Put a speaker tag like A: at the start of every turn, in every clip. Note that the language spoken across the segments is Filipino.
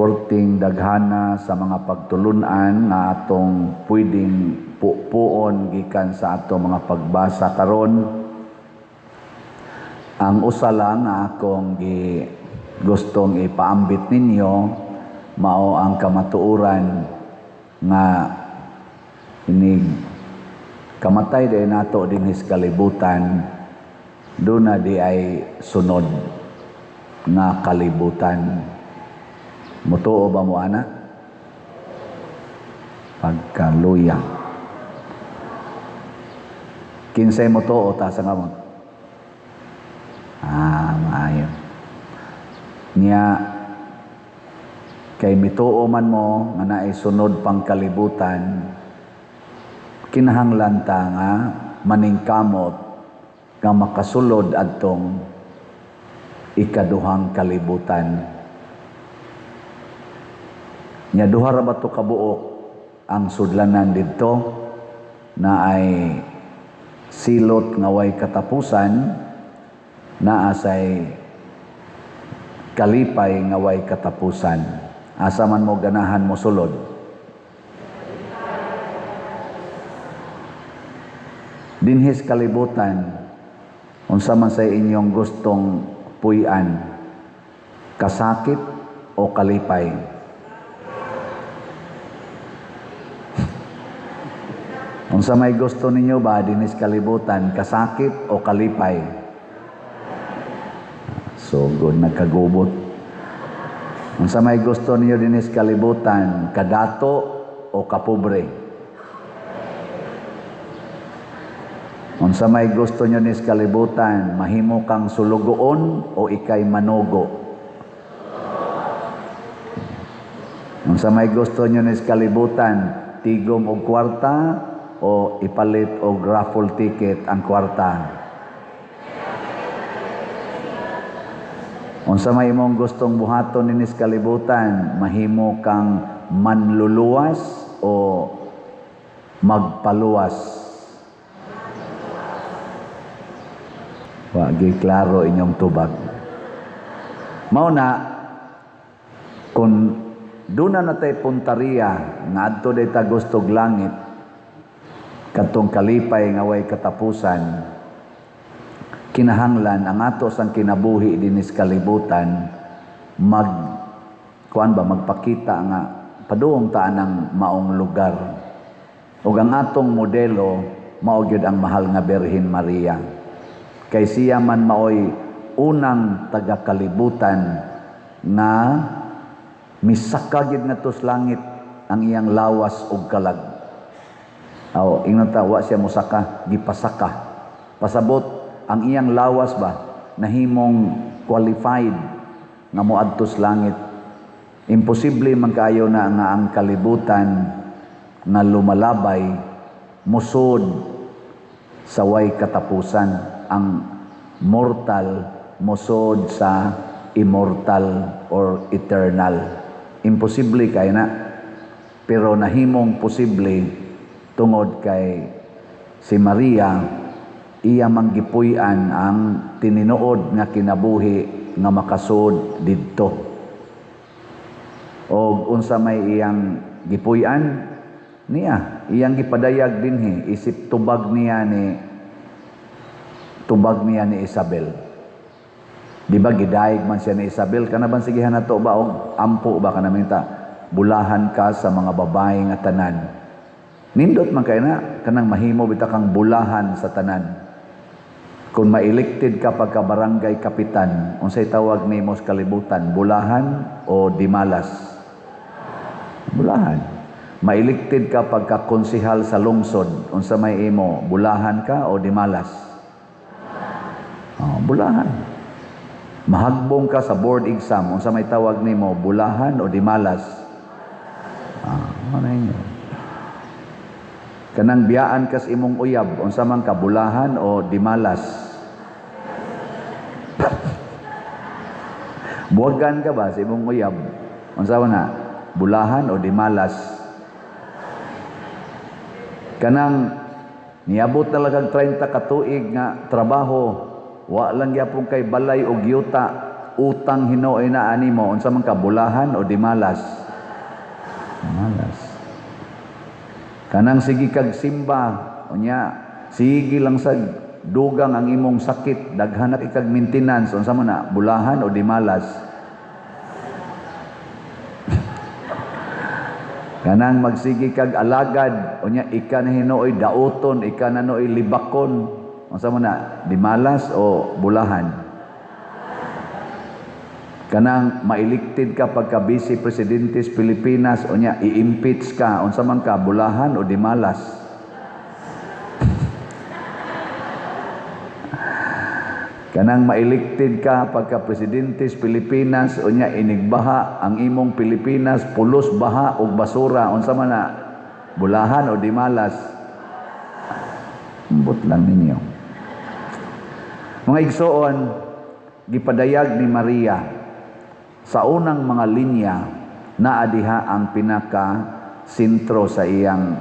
A: porting daghana sa mga pagtulunan nga atong pwedeng puon gikan sa atong mga pagbasa karon. Ang usa lang nga akong gustong ipaambit ninyo mao ang kamatuoran nga inig kamatay din nato din sa kalibutan, doon na di ay sunod nga kalibutan. Mutuo ba mo ana? Pagkaluya. Kinsay mutuo ta sa ngamon? Maayo. Niya kay mituo man mo nga naay sunod pang kalibutan, kinahanglan ta nga maningkamot nga makasulod adtong ikaduhang kalibutan. Nya duha ra ba to kabuok ang sudlanan didto na ay silot nga way katapusan, naa say kalipay nga way katapusan. Asa man mo ganahan mo sulod? Dinhis kalibutan, unsa man say inyong gustong puy-an, kasakit o kalipay? Unsa may gusto ninyo ba dinhis kalibutan, kasakit o kalipay? So good, nagkagubot. Unsa may gusto ninyo dinhis kalibutan, kadato o kapobre? Unsa may gusto nyo nis kalibutan, mahimo kang sulugoon o ikay manugo? Unsa may gusto nyo nis kalibutan, tigom og kwarta o ipalit og raffle ticket ang kwarta? Unsa may imong gustong buhaton ninis kalibutan, mahimo kang manluluwas o magpaluwas? Wagi klaro inyong tubag. Mao na kung duna na tay puntariya nga adto day ta gustog langit, kadtong kalipay nga way katapusan, kinahanglan ang ato sang kinabuhi dinis kalibutan magpakita nga paduong ta ang maong lugar. Ug ang atong modelo mao gyud ang mahal nga Birhen Maria. Kay siya man maoy unang taga-kalibutan nga misakagid ngadto sa langit ang iyang lawas ug kalag. Ingnon ta, wa siya musaka, gipasaka. Pasabot ang iyang lawas ba nahimong qualified nga moadto sa langit. Imposible man kaayo na nga ang kalibutan nga lumalabay musod sa way katapusan. Ang mortal musod sa immortal or eternal. Imposible kay na, pero nahimong posible tungod kay si Maria, iya manggipuy-an ang tininuod nga kinabuhi nga makasud didto. O unsa may iyang gipuy-an niya, iyang gipadayag dinhi isip tubag niya ni Isabel. Di ba gidaig man siya ni Isabel, kana ban sigihan nato ba og ampo ba kana minta bulahan ka sa mga babae nga tanan. Nindot man kay na kanang mahimo bita kang bulahan sa tanan. Kung ma-elected ka pagka barangay kapitan, unsay tawag nimo sa kalibutan, bulahan o dimalas? Bulahan. Ma-elected ka pagka konsehal sa lungsod, unsa may imo, bulahan ka o dimalas? Bulahan. Mahagbong ka sa board exam, unsa may tawag nimo, bulahan o dimalas? Ano yun? Kanang biyaan ka sa imong uyab, unsa man ka, bulahan o dimalas? Buwagan ka ba sa imong uyab, unsa man na, bulahan o dimalas? Kanang niabot talagang 30 ka tuig nga trabaho, wa lang gyapon kay balay og yuta utang hinuoy na ani mo, unsa man ka bulahan o dimalas? Dimalas. Kanang sige kag simba, unya sige lang sa dugang ang imong sakit, daghan na ikag maintenance, unsa man na bulahan o dimalas? Kanang magsigi kag alagad, unya ika na hinuoy daoton, ika na noy libakon, unsa man na dimalas o bulahan? Kanang ma-elected ka pagka Vice Presidente sa Pilipinas, unya i-impeach ka, unsa man ka bulahan o dimalas? Kanang ma-elected ka pagka Presidente sa Pilipinas, unya inigbaha ang imong Pilipinas, pulos baha o basura, unsa man na bulahan o dimalas? Ambot lang ninyo. Mga igsoon, gipadayag ni Maria sa unang mga linya na adiha ang pinaka sentro sa iyang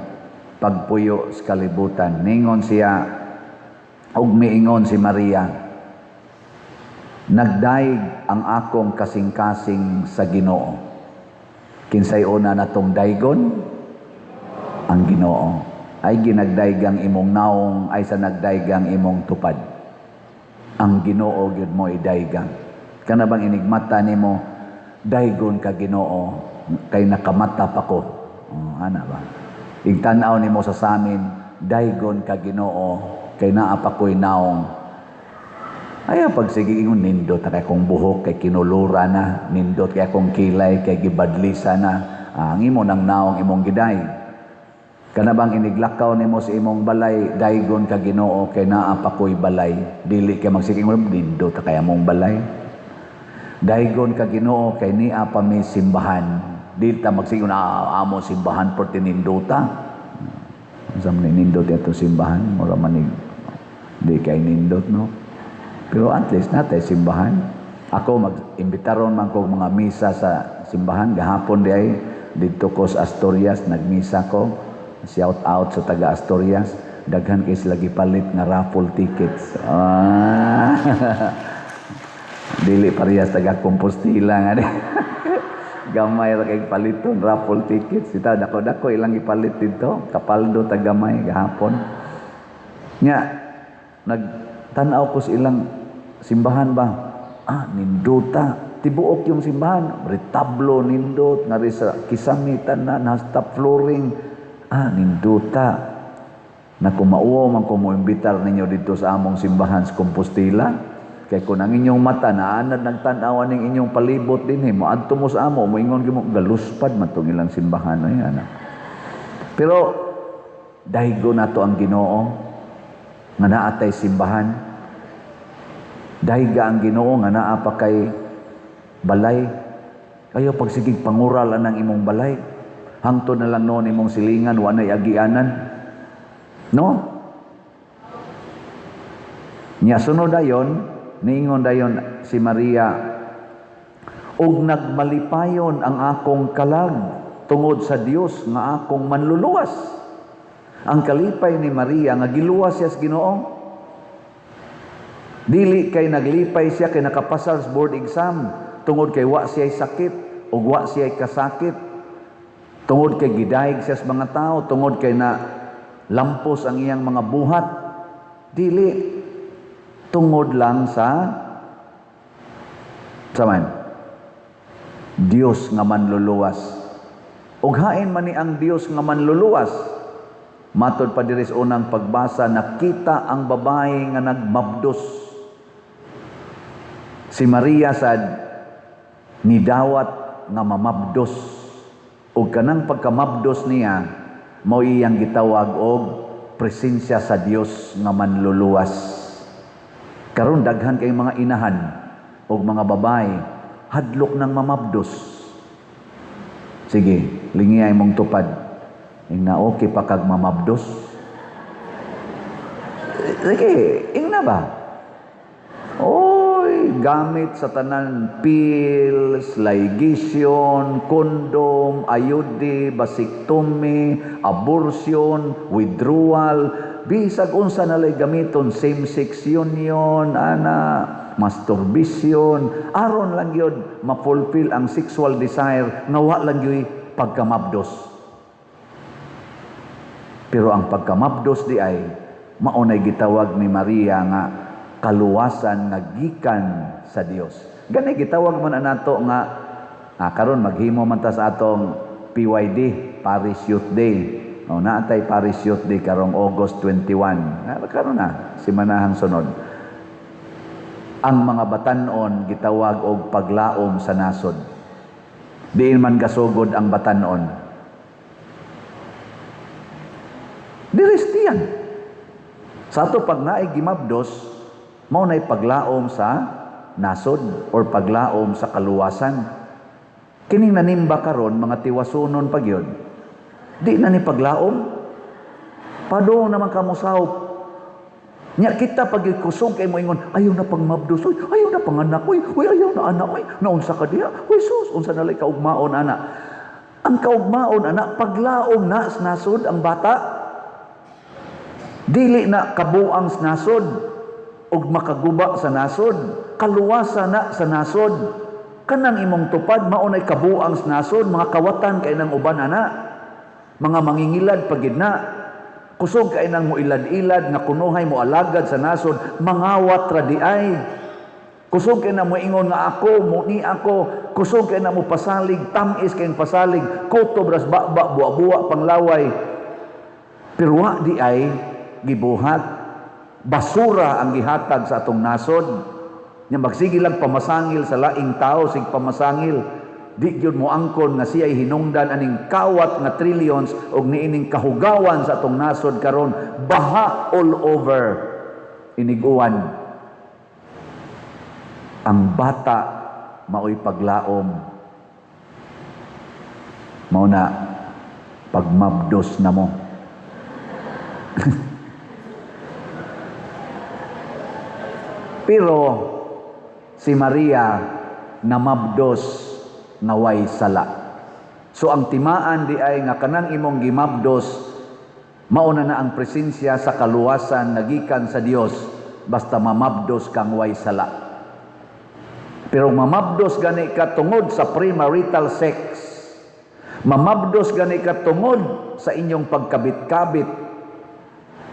A: pagpuyo sa kalibutan. Ningon siya, ug miingon si Maria, nagdaig ang akong kasing-kasing sa Ginoo. Kinsay una natong daigon? Ang Ginoo. Ay ginagdaigang imong naong ay sa nagdaigang imong tupad. Ang Ginoo gyud mo idaigang. Kana bang inigmata nimo, daigon ka Ginoo kay nakamata pa ko. Ana ba? Igtan-aw nimo sa samin, daigon ka Ginoo kay naa pa ko'y naong. Ay, pag sige ingon, nindot na kay kong buhok, kay kinulura na, nindot kay kong kilay, kay gibadlisa na, ang imo nang naong imong giday. Kanabang iniglakaw nimo sa imong balay, daigon ka Ginoo, kay naa pa ko'y balay. Dili kay magsige ingon, nindot na kay among balay. Daigon ka Ginoo, kay niya pa may simbahan. Dili ta magsige amo simbahan por tinindota. Sa man nindot ito simbahan, mura manig, di kay nindot, no? Pero at least natin simbahan. Ako mag-imbitaron man ko mga misa sa simbahan. Gahapon di ay dito ko sa Asturias, nagmisa ko. Shout out sa taga Asturias. Daghan kay sila gipalit nga raffle tickets. Dili parehas taga Compostela nga. Gamay ra kay paliton raffle tickets. Ita dako-dako ilang ipalit dito. Kapaldo tagamay gahapon. Nya nagtanaw ko sa ilang simbahan ba? Nindota. Tibuok yung simbahan. Retablo, nindot. Ngari sa kisamitan na, nasta flooring. Nindota. Na kumauwa man ko mo imbitar ninyo dito sa among simbahan sa Compostela. Kaya kung ang inyong mata, naanad nagtanawan ng inyong palibot din, mo adto mo sa amo, mo ingon mo, galuspad man itong ilang simbahan. Ayan. Pero, dahigo na to ang Ginoo, nga naatay simbahan. Dahiga ang Ginoo nga naa pa kay balay. Kayo pagsigig panguralan ng imong balay. Hangtod na lang noon imong silingan, wanay agianan. No? Nya sunod dayon, niingon dayon si Maria, ug nagmalipayon ang akong kalag tungod sa Dios nga akong manluluwas. Ang kalipay ni Maria nga giluwas siya sa Ginoo. Dili kay naglipay siya kay nakapasal sa board exam tungod kay wa siya'y sakit o wa siya'y kasakit. Tungod kay gidayeg siya sa mga tao, tungod kay na lampos ang iyang mga buhat. Dili. Tungod lang sa man Dios nga manluluwas. Ug hain man ni ang Dios nga manluluwas. Matod pa diri sa unang pagbasa, nakita ang babae nga nagmabdos. Si Maria sad nidawat nga mamabdos. Ug kanang pagkamabdos niya, mao iyang gitawag og presensya sa Dios nga manluluwas. Karon daghan kay mga inahan ug mga babae hadlok ng mamabdos. Sige, lingiyay mong tupad. Ingna okay pa kag mamabdos. Sige, ingna ba? Gamit sa tanan pills, ligation, kondom, ayude, basiktomy, abortion, withdrawal, bisag unsa nalay gamiton, same-sex union, masturbation, aron lang yun ma-fulfill ang sexual desire, nga lang yun pagkamabdos. Pero ang pagkamabdos di ay maunay gitawag ni Maria nga kaluwasan nga gikan sa Dios. Gani gitawag man nato nga karon maghimo man ta sa atong PYD, Paris Youth Day. Naatay Paris Youth Day karong August 21. Karon na simanahang sunod. Ang mga batan-on gitawag og paglaom sa nasod. Diin man gasugod ang batan-on. Diristiyan. Sa ato pag naay gimabdos, mao nay paglaom sa nasod or paglaom sa kaluwasan. Kining nanimba karon mga tiwasunon pagyod. Di na ni paglaom. Padong naman ka mo sahop. Nya kita pagkusog kay mo ingon, ayaw na pang mabdos, oy, ayaw na pang anak, oy, ayaw na anak, oy, naunsa ka diha, oy sus, unsa na lay kaugmaon ana. Ang kaugmaon ana paglaom na sa nasod ang bata. Dili na kabuang sa nasod ug makaguba sa nasod, kaluwasa na sa nasod. Kanang imong tupad maunay kabuang sa nasod, mga kawatan kay nang uban ana. Mga mangingilad pagid na. Kusog kay nang mo ilad-ilad nga kunuhay mo alagad sa nasod, mangawat ra di ay. Kusog kay na mo ingon nga ako, muni ako, kusog kay na mo pasalig, tamis kay pasalig, kutob ras baba, buwa-buwa panglaway. Pero wa di ay gibuhat, basura ang gihatag sa atong nasod. Nya magsige lang pamasangil sa laing tao, sig pamasangil. Di gyud mo angkon nga siya'y hinungdan aning kawat nga trillions og niining kahugawan sa atong nasod karon, baha all over iniguan. Ang bata mao'y paglaom, mao na pagmabdos na mo. Pero si Maria namabdos nga way sala. So ang timaan di ay nga kanang imong gimabdos mauna na ang presensya sa kaluwasan nagikan sa Dios basta mamabdos kang way sala. Pero mamabdos gani ka tungod sa premarital sex. Mamabdos gani ka tungod sa inyong pagkabit-kabit.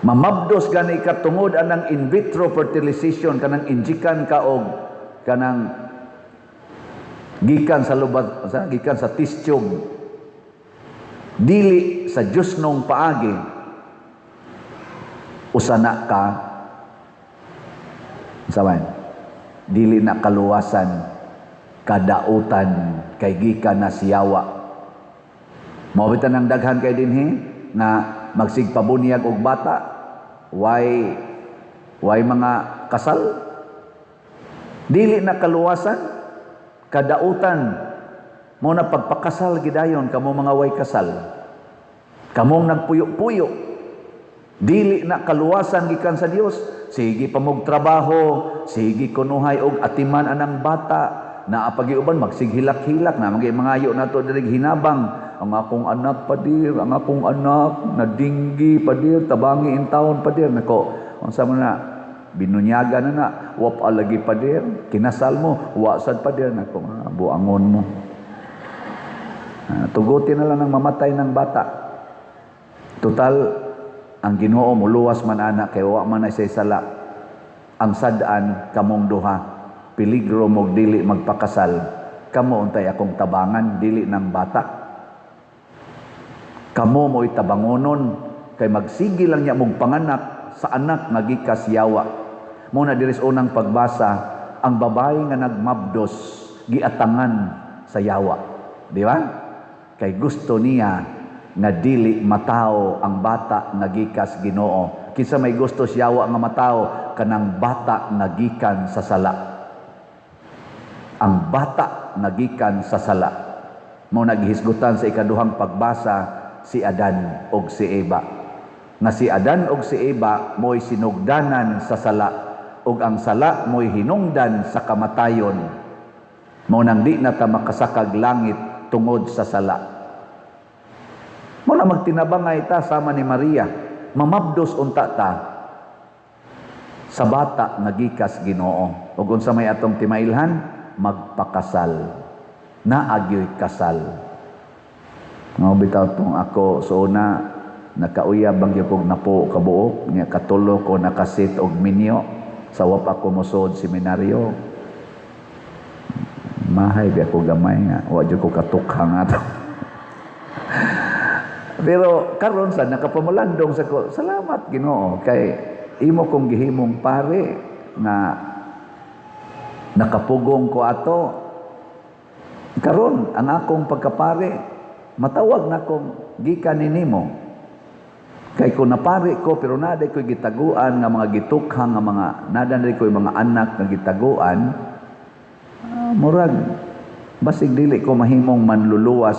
A: Mamabdos gani ka tungod anang in vitro fertilization, kanang injikan ka og kanang gikan sa lubad, gikan sa test tube, dili sa Diyos nung paagi, usana ka, saman, dili na kaluwasan, kadautan, kay gikan na siyawa. Mawabitan ng daghan kay dinhi, nga magsigpabunyag og bata, why mga kasal, dili na kaluwasan, kadautan mo na pagpakasal gidayon kamo mga way kasal, kamong nagpuyo-puyo, dili na kaluwasan gikan sa Dios. Sige pa mog trabaho, sige kunuhay og atiman anang bata, naa pagiuban magsighilak-hilak na mangayo nato diri hinabang, ang akong anak padir, ang akong anak nadinggi padir, tabangi in taon padir, nako unsa man na binunyaga na wap alagi padir, kinasal mo wasad padir, nako buangon mo. Tugutin na lang ng mamatay ng bata. Total ang Ginoo muluwas man ana kay wa man ay say sala. Ang sad-an kamong duha, peligro mo dili magpakasal, kamo untay akong tabangan dili ng bata. Kamo mo'y tabangonon kay magsigi lang niya mong panganak sa anak nga gikas yawa. Muna diris unang pagbasa, ang babae nga nagmabdos giatangan sa yawa. Di ba? Kay gusto niya nga dili matao ang bata nga gikas Ginoo. Kinsa may gusto sa yawa nga matao, kanang bata nga gikan sa sala. Ang bata nga gikan sa sala. Mao naghisgutan sa ikaduhang pagbasa si Adan og si Eva. Nga si Adan og si Eva mo'y sinugdanan sa sala, ug ang sala mo'y hinungdan sa kamatayon. Mao nang di na ta makasakag langit tungod sa sala. Mo na magtinabangay ta sama ni Maria mamabdos unta ta sa bata nga gikas Ginoo. Ug unsa may atong timailhan, magpakasal. Naagyoy kasal. Nga bitaw tong ako so una nakauyab bang gyud kog napo kabuok nya katulo ko nakasit og minyo sa wa pa ko mosud seminaryo. Mahay bi ako gamay nga wa jud ko katukhang ato. Pero karon sa nakapamulandong sa ko, salamat Ginoo kay imo kong gihimong pare nga nakapugong ko ato. Karon ang akong pagkapare matawag na kong gikan nimo. Kay kung napari ko pero naday ko'y gitaguan nga mga gitukhang nga mga nadanay ko'y mga anak nga gitaguan, murag basig dili ko mahimong manluluwas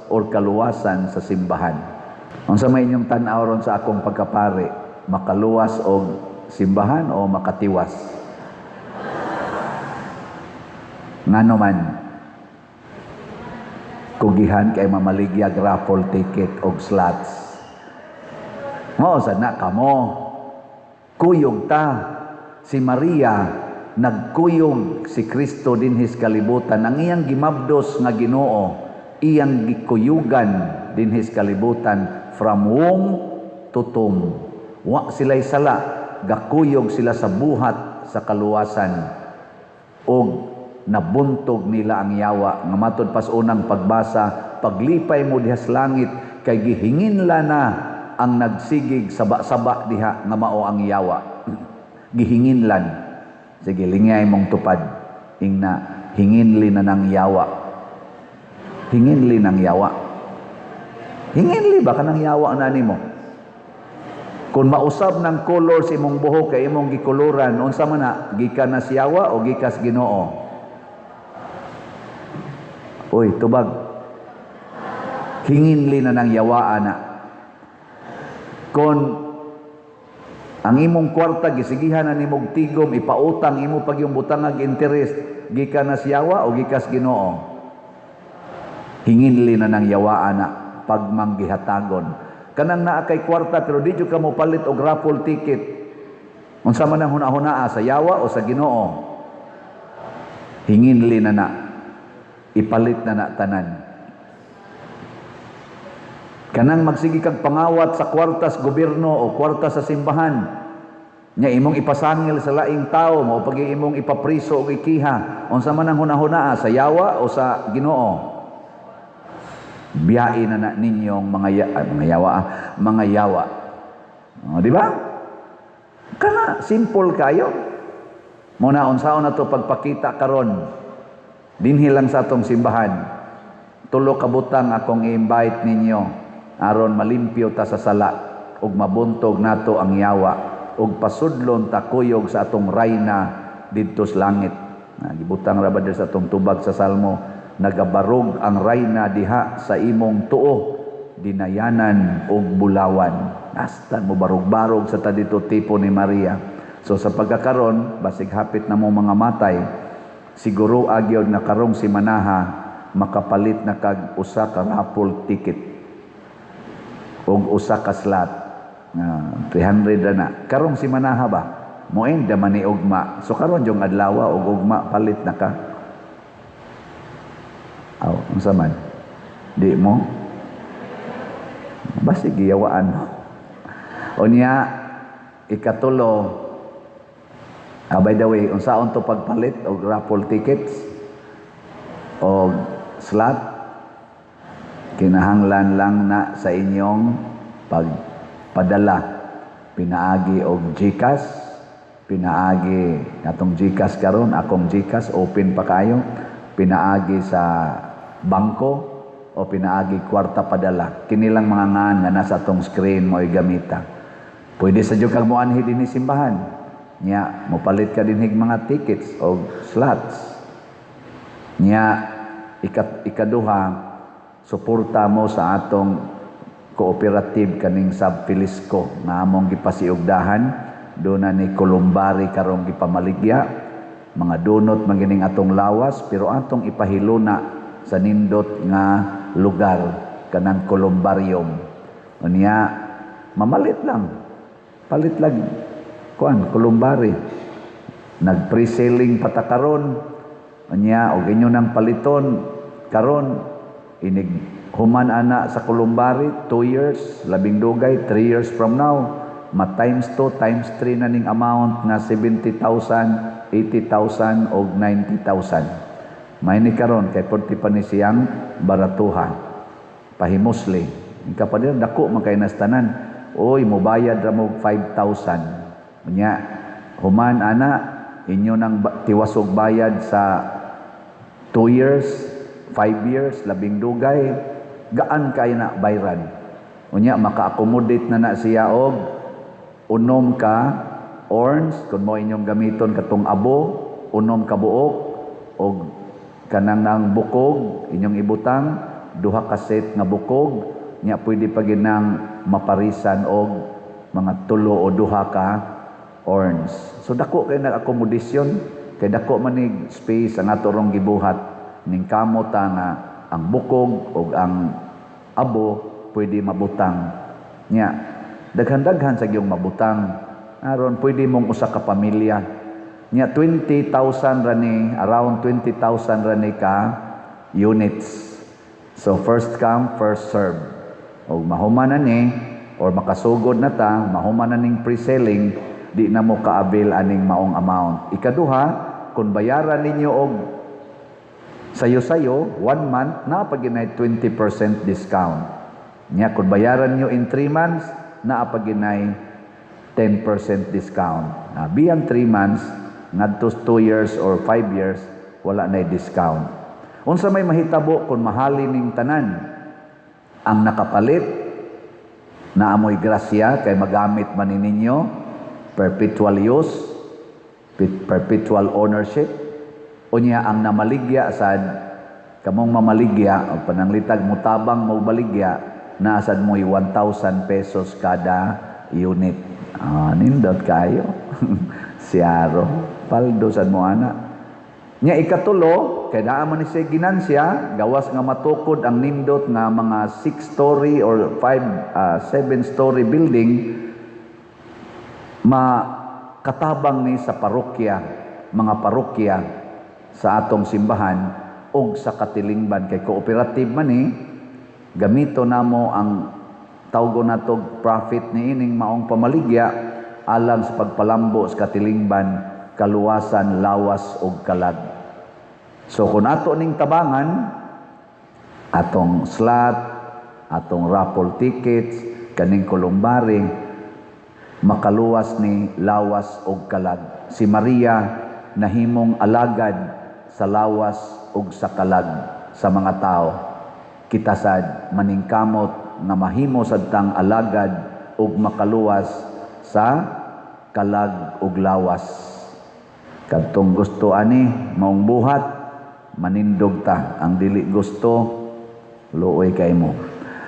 A: or kaluwasan sa simbahan. Unsa may inyong tan-aw ron sa akong pagkapare, makaluwas og simbahan o makatiwas? Ngano man kugihan kay mamaligyag raffle ticket og slots. Mo sana kamo kuyog ta si Maria nagkuyog si Kristo dinhis kalibutan ang iyang gimabdos nga Ginoo iyang gikuyugan dinhis kalibutan from womb to tomb. Wa sila'y sala gakuyog sila sa buhat sa kaluwasan og nabuntog nila ang yawa nga matud pas unang pagbasa paglipay mo diha sa langit kay gihinginla na ang nagsigig saba-saba diha nga mao ang yawa. Gihinginlan. Sige, lingay mong tupad. Ingna, hinginli na ng yawa. Hinginli ng yawa. Hinginli ba ka ng yawa na nimo? Kung mausab ng color sa imong buhok kay imong gikuluran, unsa man na, gikan na si yawa o gikas Ginoo? Uy, tubag. Hinginli na ng yawa ana. Kon ang imong kwarta gisigihan na nimog tigom ipautang imo pag yung butangag interest gikan na siyawa o gikas Ginoo, hinginli na ng yawa ana pagmanggihatagon kanang naa kay kwarta pero di jud ka mo palit og raffle ticket unsa man ang hunahunaa sa yawa o sa Ginoo, hinginli na ipalit na tanan. Kanang magsigi kag pangawat sa kwartas gobyerno o kwarta sa simbahan nya imong ipasangil sa laing tao mo pag imong ipapriso og ikiha unsa man ang hunahunaa sa yawa o sa Ginoo, biyain na ninyong mga yawa. O, di ba? Kana simple kayo. Muna unsaon na to pagpakita karon dinhi lang sa atong simbahan. Tulo ka butang akong i-invite ninyo aron malimpyo ta sa sala ug mabuntog nato ang yawa ug pasudlon ta kuyog sa atong rayna didto sa langit. Gibutang ra ba sa atong tubag sa Salmo, nagabarog ang rayna diha sa imong tuo, dinayanan ug bulawan. Hasta mo barog-barog sa tadito tipo ni Maria. So sa pagkakaron basig hapit na mo mga matay, siguro agyon na karong si manaha makapalit na kag usa ka raffle ticket og usa ka slot nga 300 na karong si manaha ba moeng da man ni ugma, so karon jong adlaw og ugma palit na ka aw unsa man di mo basi giyawaan mo unya ikatulo. By the way, unsaon to pagpalit og raffle tickets og slot? Kinahanglan lang na sa inyong pagpadala pinaagi og GCash, pinaagi atong GCash karon, akong GCash open pa kayo, pinaagi sa bangko o pinaagi kwarta padala. Kini lang mga ngan nga nasa atong screen mo gamita. Pwede sa jud kag moanhi dinhi simbahan. Nya mopalit ka dinhig mga tickets o slots. Nya ikaduha, suporta mo sa atong cooperative kaning Sub Filisco na among gipasiugdahan doon na ni Columbari karong gipamaligya mga donot magining atong lawas pero atong ipahiluna sa nindot nga lugar kanang Columbarium. Unya mamalit lang palit lag kuan kulumbari. Nag-pre-selling patakaron anya og inyo nang paliton karon inig human ana sa kulumbari 2 years labing dugay 3 years from now ma-times 2 times 3 na ning amount nga 70,000 80,000 og 90,000 may ni karon kay purti pa ni siyang baratuhan pahimusli kapadil dako man kay nastanan oy mobayad ra mo 5,000 nya human ana inyo nang tiwasog bayad sa 2 years 5 years labing dugay gaan kay na bayran unya maka-accommodate na siya og unom ka orange kun mo inyong gamiton katong abo unom ka buok og kanang nang bukog inyong ibutang duha ka set nga bukog nya pwede pa ginang maparisan og mga 3 o 2 ka orange. So dako kay nag-accommodation, kay dako manig space ang ato rong gibuhat ning kamot nga ang bukog ug ang abo pwede mabutang. Nya daghan-daghan sa gyung mabutang. Aron pwede mong usa ka pamilya. Nya 20,000 rani, around 20,000 rani ka units. So first come, first serve. Og mahuman na ni or makasugod na ta, mahuman na ning pre-selling, di na mo ka-avail aning maong amount. Ikaduha, kung bayaran ninyo og sayo-sayo, 1 month, na paginay 20% discount. Nya, kung bayaran nyo in 3 months, na paginay 10% discount. Biyang 3 months, ngadto 2 years or 5 years, wala na discount. Unsa may mahitabo kung mahalin ning tanan, ang nakapalit, na amoy grasya, kay magamit man ninyo, perpetual use, perpetual ownership, unya ang namaligya sad kamong mamaligya o pananglitag mutabang mo baligya na asad mo 1,000 pesos kada unit. Nindot kayo. Siyaro. Paldo sad mo ana. Nya ikatulo, kay naa man ni siya ginansya, gawas nga matukod ang nindot nga mga 6-story or 7-story building, makatabang ni sa parokya, mga parokya sa atong simbahan o sa katilingban. Kay cooperative man ni, gamito namo ang tawgo natog profit ni ining maong pamaligya alang sa pagpalambo sa katilingban, kaluwasan, lawas o kalag. So kung ato ning tabangan, atong slot, atong raffle tickets, kaning kulumbari, makaluwas ni lawas og kalag. Si Maria nahimong alagad sa lawas ug sa kalag sa mga tao. Kita sad maningkamot nga mahimo sad tang alagad ug makaluwas sa kalag ug lawas. Kadtong gusto ani maong buhat manindog ta, ang dili gusto luoy kay mo.